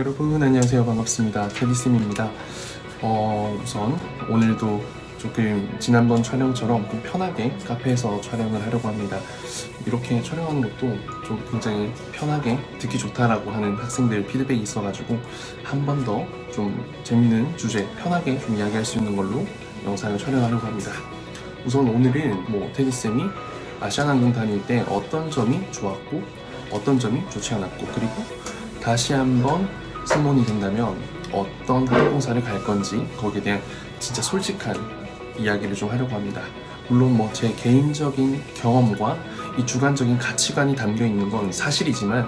여러분 안녕하세요. 반갑습니다. 테디쌤입니다. 우선 오늘도 조금 지난번 촬영처럼 좀 편하게 카페에서 촬영을 하려고 합니다. 이렇게 촬영하는 것도 좀 굉장히 편하게 듣기 좋다라고 하는 학생들 피드백이 있어가지고 한 번 더 좀 재밌는 주제 편하게 좀 이야기할 수 있는 걸로 영상을 촬영하려고 합니다. 우선 오늘은 테디쌤이 아시아나항공 다닐 때 어떤 점이 좋았고 어떤 점이 좋지 않았고, 그리고 다시 한번 승무원이 된다면 어떤 항공사를 갈 건지 거기에 대한 진짜 솔직한 이야기를 좀 하려고 합니다. 물론 제 개인적인 경험과 이 주관적인 가치관이 담겨 있는 건 사실이지만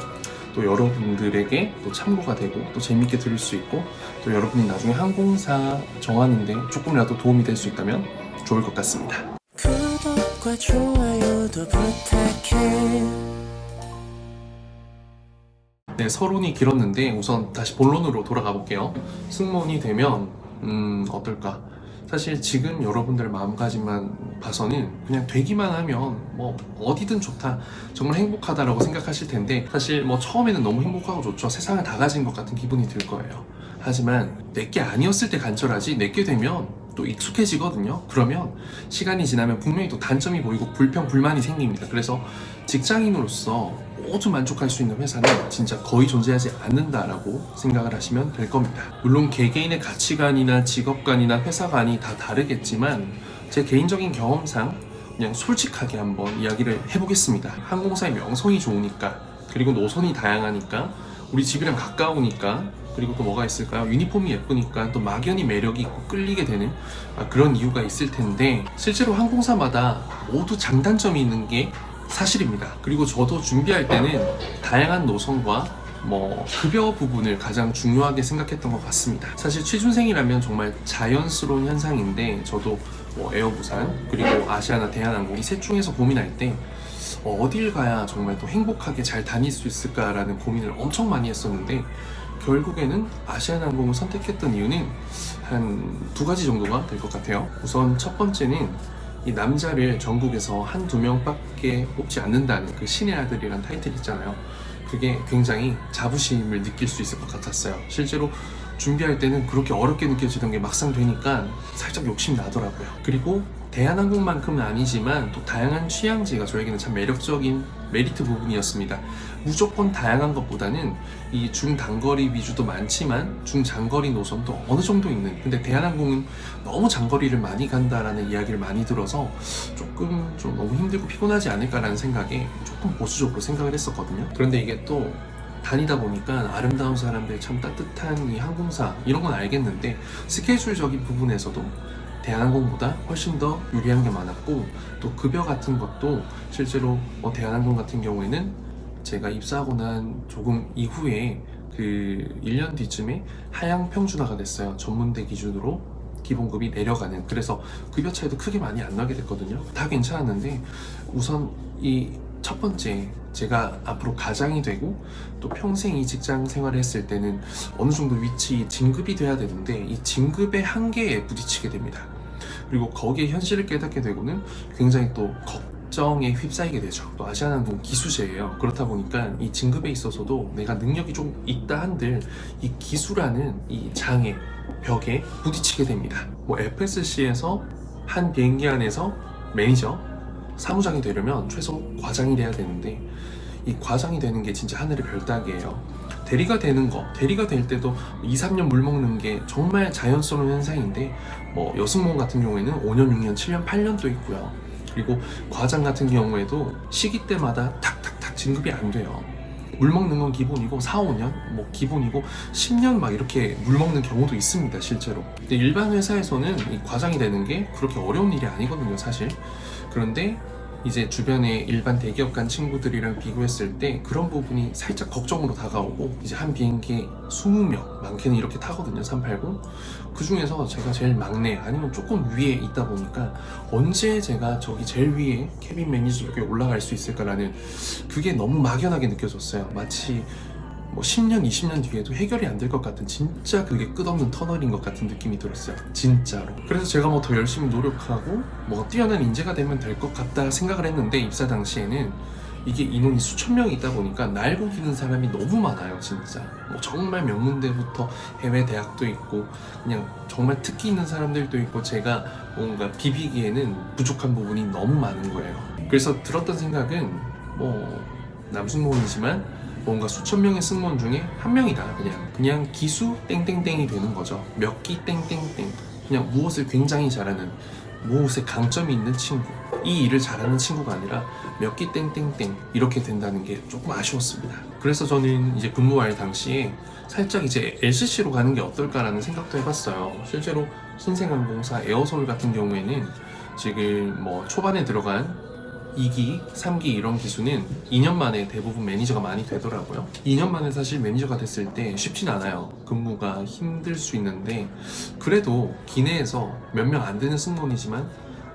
또 여러분들에게 또 참고가 되고 또 재밌게 들을 수 있고 또 여러분이 나중에 항공사 정하는데 조금이라도 도움이 될 수 있다면 좋을 것 같습니다. 구독과 좋아요도 부탁해. 네, 서론이 길었는데 우선 다시 본론으로 돌아가 볼게요. 승무원이 되면 어떨까? 사실 지금 여러분들 마음가짐만 봐서는 그냥 되기만 하면 어디든 좋다, 정말 행복하다라고 생각하실 텐데, 사실 처음에는 너무 행복하고 좋죠. 세상을 다 가진 것 같은 기분이 들 거예요. 하지만 내게 아니었을 때 간절하지, 내게 되면 또 익숙해지거든요. 그러면 시간이 지나면 분명히 또 단점이 보이고 불평, 불만이 생깁니다. 그래서 직장인으로서 모두 만족할 수 있는 회사는 진짜 거의 존재하지 않는다라고 생각을 하시면 될 겁니다. 물론 개개인의 가치관이나 직업관이나 회사관이 다 다르겠지만 제 개인적인 경험상 그냥 솔직하게 한번 이야기를 해보겠습니다. 항공사의 명성이 좋으니까, 그리고 노선이 다양하니까, 우리 집이랑 가까우니까, 그리고 또 뭐가 있을까요? 유니폼이 예쁘니까 또 막연히 매력이 있고 끌리게 되는 그런 이유가 있을 텐데, 실제로 항공사마다 모두 장단점이 있는 게 사실입니다. 그리고 저도 준비할 때는 다양한 노선과 급여 부분을 가장 중요하게 생각했던 것 같습니다. 사실 취준생이라면 정말 자연스러운 현상인데, 저도 에어부산 그리고 아시아나 대한항공 이 셋 중에서 고민할 때 어딜 가야 정말 또 행복하게 잘 다닐 수 있을까라는 고민을 엄청 많이 했었는데, 결국에는 아시아나항공을 선택했던 이유는 한 두 가지 정도가 될 것 같아요. 우선 첫 번째는 이 남자를 전국에서 한두 명밖에 뽑지 않는다는 그 신의 아들이란 타이틀 있잖아요. 그게 굉장히 자부심을 느낄 수 있을 것 같았어요. 실제로 준비할 때는 그렇게 어렵게 느껴지던 게 막상 되니까 살짝 욕심 나더라고요. 그리고 대한항공만큼은 아니지만 또 다양한 취향지가 저에게는 참 매력적인 메리트 부분이었습니다. 무조건 다양한 것보다는 이 중단거리 위주도 많지만 중장거리 노선도 어느 정도 있는, 근데 대한항공은 너무 장거리를 많이 간다라는 이야기를 많이 들어서 조금 좀 너무 힘들고 피곤하지 않을까라는 생각에 조금 보수적으로 생각을 했었거든요. 그런데 이게 또 다니다 보니까 아름다운 사람들, 참 따뜻한 이 항공사, 이런 건 알겠는데 스케줄적인 부분에서도 대한항공보다 훨씬 더 유리한 게 많았고, 또 급여 같은 것도 실제로 대한항공 같은 경우에는 제가 입사하고 난 조금 이후에 그 1년 뒤쯤에 하향 평준화가 됐어요. 전문대 기준으로 기본급이 내려가는. 그래서 급여 차이도 크게 많이 안 나게 됐거든요. 다 괜찮았는데 우선 이 첫 번째, 제가 앞으로 가장이 되고 또 평생 이 직장 생활을 했을 때는 어느 정도 위치 진급이 돼야 되는데 이 진급의 한계에 부딪히게 됩니다. 그리고 거기에 현실을 깨닫게 되고는 굉장히 또 걱정에 휩싸이게 되죠. 또 아시아나항공 기수제예요. 그렇다 보니까 이 진급에 있어서도 내가 능력이 좀 있다 한들 이 기수라는 이 장애, 벽에 부딪히게 됩니다. FSC에서 한 비행기 안에서 매니저, 사무장이 되려면 최소 과장이 돼야 되는데 이 과장이 되는 게 진짜 하늘의 별 따기예요. 대리가 될 때도 2, 3년 물 먹는 게 정말 자연스러운 현상인데 여승무원 같은 경우에는 5년, 6년, 7년, 8년도 있고요. 그리고 과장 같은 경우에도 시기 때마다 탁탁탁 진급이 안 돼요. 물 먹는 건 기본이고 4, 5년 기본이고 10년 이렇게 물 먹는 경우도 있습니다, 실제로. 근데 일반 회사에서는 이 과장이 되는 게 그렇게 어려운 일이 아니거든요, 사실. 그런데 이제 주변에 일반 대기업 간 친구들이랑 비교했을 때 그런 부분이 살짝 걱정으로 다가오고, 이제 한 비행기에 20명, 많게는 이렇게 타거든요, 380. 그 중에서 제가 제일 막내 아니면 조금 위에 있다 보니까 언제 제가 저기 제일 위에 캐빈 매니저에게 올라갈 수 있을까라는, 그게 너무 막연하게 느껴졌어요. 마치 10년, 20년 뒤에도 해결이 안 될 것 같은, 진짜 그게 끝없는 터널인 것 같은 느낌이 들었어요. 진짜로. 그래서 제가 더 열심히 노력하고 뛰어난 인재가 되면 될 것 같다 생각을 했는데, 입사 당시에는 이게 인원이 수천 명이 있다 보니까 날고 기는 사람이 너무 많아요. 진짜 뭐 정말 명문대부터 해외 대학도 있고 그냥 정말 특기 있는 사람들도 있고, 제가 뭔가 비비기에는 부족한 부분이 너무 많은 거예요. 그래서 들었던 생각은 뭐 남승무원이지만 뭔가 수천 명의 승무원 중에 한 명이다, 그냥 기수 땡땡땡이 되는 거죠. 몇 기 땡땡땡, 그냥 무엇을 굉장히 잘하는, 무엇에 강점이 있는 친구, 이 일을 잘하는 친구가 아니라 몇 기 땡땡땡 이렇게 된다는 게 조금 아쉬웠습니다. 그래서 저는 이제 근무할 당시에 살짝 이제 LCC로 가는 게 어떨까라는 생각도 해봤어요. 실제로 신생항공사 에어서울 같은 경우에는 지금 뭐 초반에 들어간 2기, 3기 이런 기수는 2년 만에 대부분 매니저가 많이 되더라고요. 2년 만에 사실 매니저가 됐을 때 쉽진 않아요. 근무가 힘들 수 있는데, 그래도 기내에서 몇 명 안 되는 승무원이지만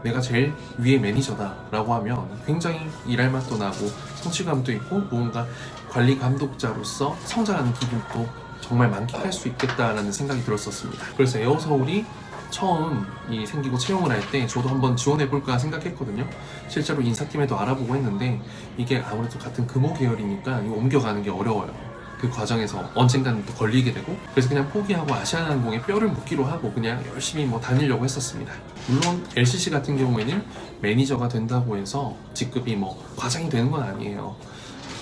내가 제일 위에 매니저다 라고 하면 굉장히 일할 맛도 나고 성취감도 있고 뭔가 관리 감독자로서 성장하는 기분도 정말 만끽할 수 있겠다라는 생각이 들었었습니다. 그래서 에어서울이 처음 생기고 채용을 할 때 저도 한번 지원해볼까 생각했거든요. 실제로 인사팀에도 알아보고 했는데 이게 아무래도 같은 금호 계열이니까 옮겨가는 게 어려워요. 그 과정에서 언젠가는 또 걸리게 되고, 그래서 그냥 포기하고 아시아나항공에 뼈를 묻기로 하고 그냥 열심히 뭐 다니려고 했었습니다. 물론 LCC 같은 경우에는 매니저가 된다고 해서 직급이 뭐 과장이 되는 건 아니에요.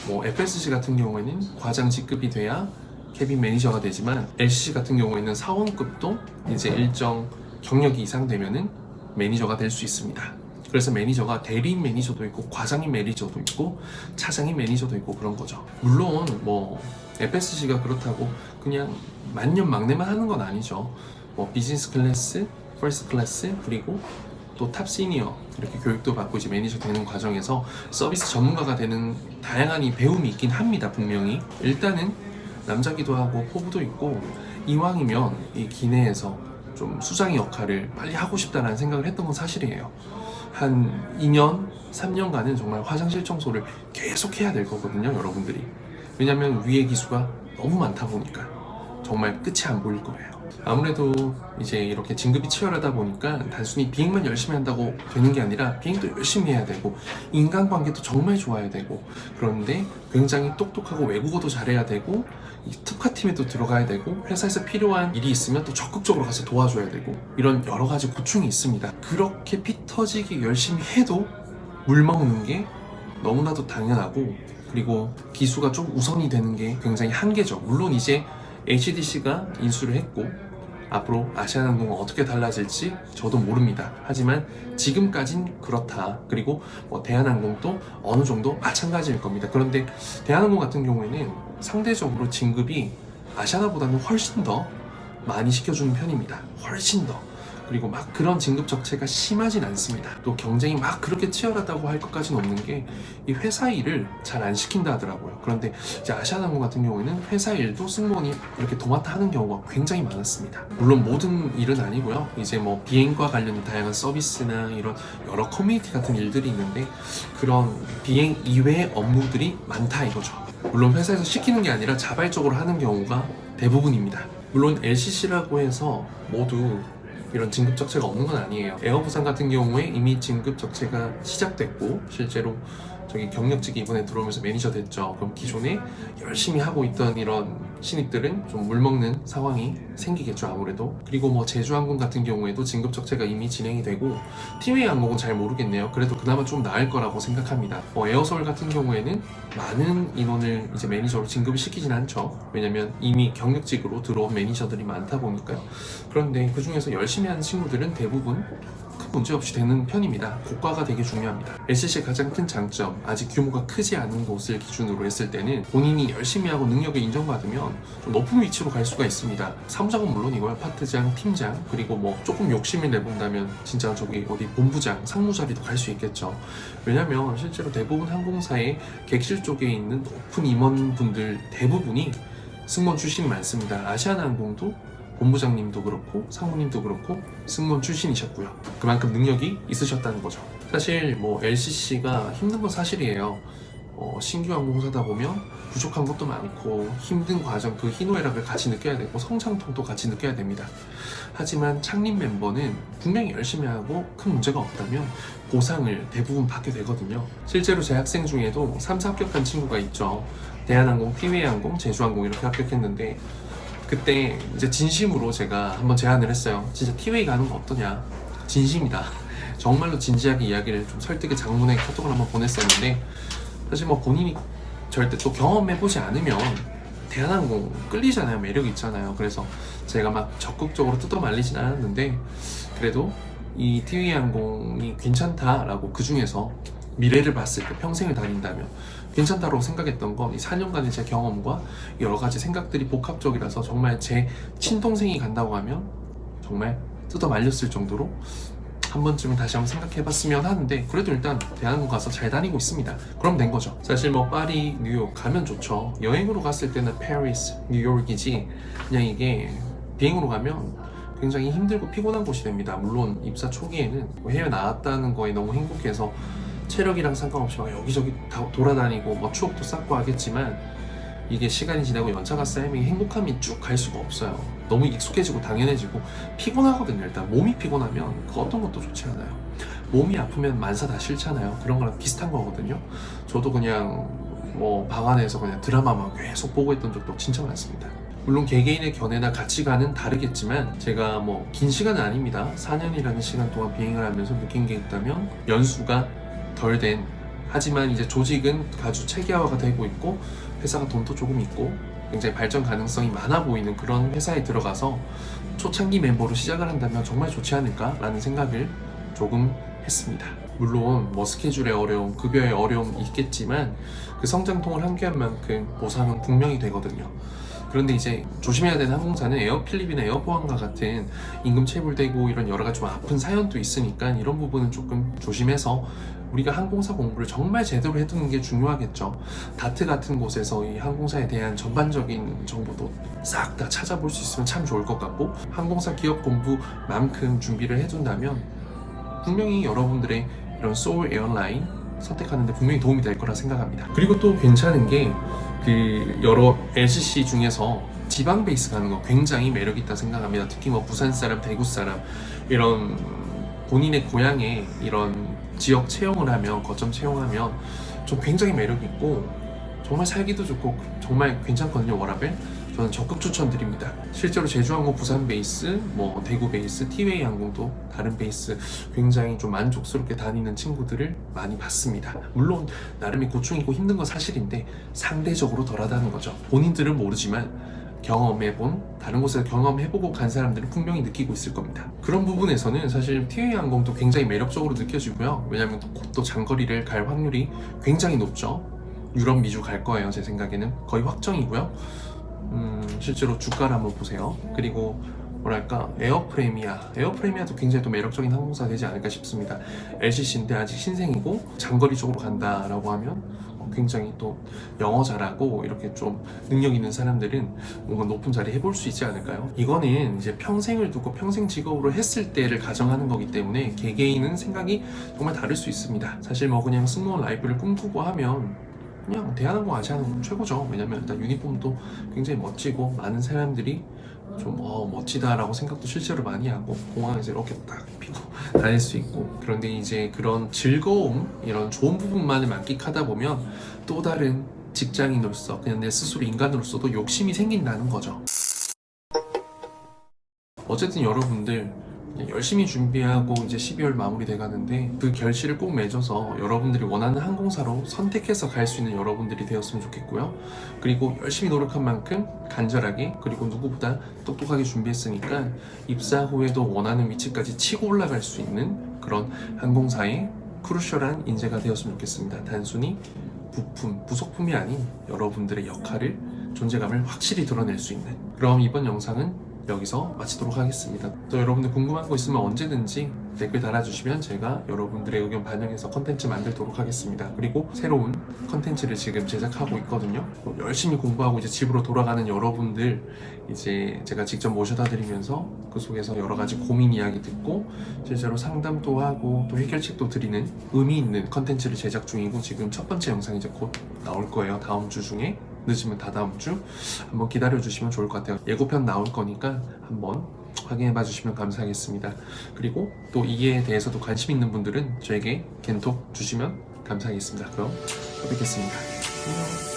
뭐 FSC 같은 경우에는 과장 직급이 돼야 캐빈 매니저가 되지만, LCC 같은 경우에는 사원급도 이제 일정 경력이 이상 되면은 매니저가 될 수 있습니다. 그래서 매니저가 대리인 매니저도 있고 과장인 매니저도 있고 차장인 매니저도 있고 그런 거죠. 물론 뭐 FSC가 그렇다고 그냥 만년 막내만 하는 건 아니죠. 뭐 비즈니스 클래스, 퍼스트 클래스, 그리고 또 탑 시니어 이렇게 교육도 받고 이제 매니저 되는 과정에서 서비스 전문가가 되는 다양한 이 배움이 있긴 합니다. 분명히 일단은 남자기도 하고 포부도 있고, 이왕이면 이 기내에서 좀 수장의 역할을 빨리 하고 싶다는 생각을 했던 건 사실이에요. 한 2년, 3년간은 정말 화장실 청소를 계속 해야 될 거거든요, 여러분들이. 왜냐면 위에 기수가 너무 많다 보니까 정말 끝이 안 보일 거예요. 아무래도 이제 이렇게 진급이 치열하다 보니까 단순히 비행만 열심히 한다고 되는 게 아니라 비행도 열심히 해야 되고 인간관계도 정말 좋아야 되고, 그런데 굉장히 똑똑하고 외국어도 잘해야 되고 이 특화팀에도 들어가야 되고 회사에서 필요한 일이 있으면 또 적극적으로 가서 도와줘야 되고, 이런 여러 가지 고충이 있습니다. 그렇게 피 터지게 열심히 해도 물 먹는 게 너무나도 당연하고, 그리고 기수가 좀 우선이 되는 게 굉장히 한계죠. 물론 이제 HDC가 인수를 했고 앞으로 아시아나항공은 어떻게 달라질지 저도 모릅니다. 하지만 지금까진 그렇다. 그리고 뭐 대한항공도 어느 정도 마찬가지일 겁니다. 그런데 대한항공 같은 경우에는 상대적으로 진급이 아시아나보다는 훨씬 더 많이 시켜주는 편입니다. 훨씬 더. 그리고 막 그런 진급 적체가 심하진 않습니다. 또 경쟁이 막 그렇게 치열하다고 할 것까지는 없는 게 이 회사 일을 잘 안 시킨다 하더라고요. 그런데 이제 아시아나항공 같은 경우에는 회사 일도 승무원이 이렇게 도맡아 하는 경우가 굉장히 많았습니다. 물론 모든 일은 아니고요. 이제 뭐 비행과 관련된 다양한 서비스나 이런 여러 커뮤니티 같은 일들이 있는데 그런 비행 이외의 업무들이 많다 이거죠. 물론 회사에서 시키는 게 아니라 자발적으로 하는 경우가 대부분입니다. 물론 LCC라고 해서 모두 이런 진급 적체가 없는 건 아니에요. 에어부산 같은 경우에 이미 진급 적체가 시작됐고 실제로 저기 경력직이 이번에 들어오면서 매니저 됐죠. 그럼 기존에 열심히 하고 있던 이런 신입들은 좀 물먹는 상황이 생기겠죠, 아무래도. 그리고 뭐 제주항공 같은 경우에도 진급 적체가 이미 진행이 되고 티웨이 항공은 잘 모르겠네요. 그래도 그나마 좀 나을 거라고 생각합니다. 에어서울 같은 경우에는 많은 인원을 이제 매니저로 진급을 시키진 않죠. 왜냐면 이미 경력직으로 들어온 매니저들이 많다 보니까요. 그런데 그 중에서 열심히 하는 친구들은 대부분 큰 문제 없이 되는 편입니다. 고과가 되게 중요합니다. LCC의 가장 큰 장점, 아직 규모가 크지 않은 곳을 기준으로 했을 때는 본인이 열심히 하고 능력을 인정받으면 좀 높은 위치로 갈 수가 있습니다. 사무장은 물론이고요. 파트장, 팀장, 그리고 뭐 조금 욕심을 내본다면 진짜 저기 어디 본부장, 상무 자리도 갈 수 있겠죠. 왜냐면 실제로 대부분 항공사의 객실 쪽에 있는 높은 임원분들 대부분이 승무원 출신이 많습니다. 아시아나항공도 본부장님도 그렇고 상무님도 그렇고 승무원 출신이셨고요. 그만큼 능력이 있으셨다는 거죠. 사실 뭐 LCC가 힘든 건 사실이에요. 신규 항공사다 보면 부족한 것도 많고 힘든 과정, 그 희노애락을 같이 느껴야 되고 성장통도 같이 느껴야 됩니다. 하지만 창립 멤버는 분명히 열심히 하고 큰 문제가 없다면 보상을 대부분 받게 되거든요. 실제로 제 학생 중에도 3사 합격한 친구가 있죠. 대한항공, 티웨이항공, 제주항공 이렇게 합격했는데 그때 이제 진심으로 제가 한번 제안을 했어요. 진짜 티웨이 가는 거 어떠냐? 진심이다. 정말로 진지하게 이야기를 좀 설득의 장문의 카톡을 한번 보냈었는데 사실 뭐 본인이 절대 또 경험해보지 않으면 대한항공 끌리잖아요. 매력이 있잖아요. 그래서 제가 막 적극적으로 뜯어 말리진 않았는데 그래도 이 티웨이 항공이 괜찮다라고 그 중에서 미래를 봤을 때 평생을 다닌다면 괜찮다고 생각했던 건 이 4년간의 제 경험과 여러 가지 생각들이 복합적이라서 정말 제 친동생이 간다고 하면 정말 뜯어 말렸을 정도로 한 번쯤은 다시 한번 생각해봤으면 하는데 그래도 일단 대한항공 가서 잘 다니고 있습니다. 그럼 된 거죠. 사실 뭐 파리, 뉴욕 가면 좋죠. 여행으로 갔을 때는 파리스, 뉴욕이지 그냥 이게 비행으로 가면 굉장히 힘들고 피곤한 곳이 됩니다. 물론 입사 초기에는 해외 나왔다는 거에 너무 행복해서 체력이랑 상관없이 막 여기저기 다 돌아다니고 뭐 추억도 쌓고 하겠지만 이게 시간이 지나고 연차가 쌓이면 행복함이 쭉 갈 수가 없어요. 너무 익숙해지고 당연해지고 피곤하거든요. 일단 몸이 피곤하면 그 어떤 것도 좋지 않아요. 몸이 아프면 만사 다 싫잖아요. 그런 거랑 비슷한 거거든요. 저도 그냥 뭐 방 안에서 그냥 드라마만 계속 보고 있던 적도 진짜 많습니다. 물론 개개인의 견해나 가치관은 다르겠지만 제가 뭐 긴 시간은 아닙니다. 4년이라는 시간 동안 비행을 하면서 느낀 게 있다면 연수가 덜 된 하지만 이제 조직은 아주 체계화가 되고 있고 회사가 돈도 조금 있고 굉장히 발전 가능성이 많아 보이는 그런 회사에 들어가서 초창기 멤버로 시작을 한다면 정말 좋지 않을까라는 생각을 조금 했습니다. 물론 뭐 스케줄의 어려움, 급여의 어려움 있겠지만 그 성장통을 함께한 만큼 보상은 분명히 되거든요. 그런데 이제 조심해야 되는 항공사는 에어필립이나 에어포항과 같은 임금 체불되고 이런 여러 가지 좀 아픈 사연도 있으니까 이런 부분은 조금 조심해서 우리가 항공사 공부를 정말 제대로 해두는 게 중요하겠죠. 다트 같은 곳에서 이 항공사에 대한 전반적인 정보도 싹 다 찾아볼 수 있으면 참 좋을 것 같고 항공사 기업 공부만큼 준비를 해둔다면 분명히 여러분들의 이런 소울 에어라인 선택하는데 분명히 도움이 될 거라 생각합니다. 그리고 또 괜찮은 게 그 여러 LCC 중에서 지방 베이스 가는 거 굉장히 매력 있다 생각합니다. 특히 뭐 부산 사람, 대구 사람 이런 본인의 고향에 이런 지역 채용을 하면 거점 채용하면 좀 굉장히 매력 있고 정말 살기도 좋고 정말 괜찮거든요. 워라벨 저는 적극 추천드립니다. 실제로 제주항공 부산 베이스, 뭐 대구 베이스, 티웨이 항공도 다른 베이스 굉장히 좀 만족스럽게 다니는 친구들을 많이 봤습니다. 물론 나름의 고충이고 힘든 건 사실인데 상대적으로 덜하다는 거죠. 본인들은 모르지만 경험해본, 다른 곳에서 경험해보고 간 사람들은 분명히 느끼고 있을 겁니다. 그런 부분에서는 사실 티웨이 항공도 굉장히 매력적으로 느껴지고요. 왜냐하면 곧 또 장거리를 갈 확률이 굉장히 높죠. 유럽, 미주 갈 거예요. 제 생각에는 거의 확정이고요. 실제로 주가를 한번 보세요. 그리고 뭐랄까 에어프레미아도 굉장히 또 매력적인 항공사 되지 않을까 싶습니다. LCC인데 아직 신생이고 장거리 쪽으로 간다라고 하면 굉장히 또 영어 잘하고 이렇게 좀 능력 있는 사람들은 뭔가 높은 자리 해볼 수 있지 않을까요? 이거는 이제 평생을 두고 평생 직업으로 했을 때를 가정하는 거기 때문에 개개인은 생각이 정말 다를 수 있습니다. 사실 뭐 그냥 승무원 라이프를 꿈꾸고 하면 그냥 대한항공, 아시아항공 최고죠. 왜냐면 일단 유니폼도 굉장히 멋지고 많은 사람들이 좀 멋지다라고 생각도 실제로 많이 하고 공항에서 이렇게 딱 피고 다닐 수 있고 그런데 이제 그런 즐거움 이런 좋은 부분만을 만끽하다 보면 또 다른 직장인으로서 그냥 내 스스로 인간으로서도 욕심이 생긴다는 거죠. 어쨌든 여러분들 열심히 준비하고 이제 12월 마무리돼 가는데 그 결실을 꼭 맺어서 여러분들이 원하는 항공사로 선택해서 갈 수 있는 여러분들이 되었으면 좋겠고요. 그리고 열심히 노력한 만큼 간절하게 그리고 누구보다 똑똑하게 준비했으니까 입사 후에도 원하는 위치까지 치고 올라갈 수 있는 그런 항공사의 크루셜한 인재가 되었으면 좋겠습니다. 단순히 부품, 부속품이 아닌 여러분들의 역할을 존재감을 확실히 드러낼 수 있는. 그럼 이번 영상은 여기서 마치도록 하겠습니다. 또 여러분들 궁금한 거 있으면 언제든지 댓글 달아주시면 제가 여러분들의 의견 반영해서 컨텐츠 만들도록 하겠습니다. 그리고 새로운 컨텐츠를 지금 제작하고 있거든요. 열심히 공부하고 이제 집으로 돌아가는 여러분들 이제 제가 직접 모셔다 드리면서 그 속에서 여러 가지 고민 이야기 듣고 실제로 상담도 하고 또 해결책도 드리는 의미 있는 컨텐츠를 제작 중이고, 지금 첫 번째 영상이 이제 곧 나올 거예요. 다음 주 중에, 늦으면 다다음 주. 한번 기다려 주시면 좋을 것 같아요. 예고편 나올 거니까 한번 확인해 봐 주시면 감사하겠습니다. 그리고 또 이에 대해서도 관심 있는 분들은 저에게 겐톡 주시면 감사하겠습니다. 그럼 또 뵙겠습니다. 안녕.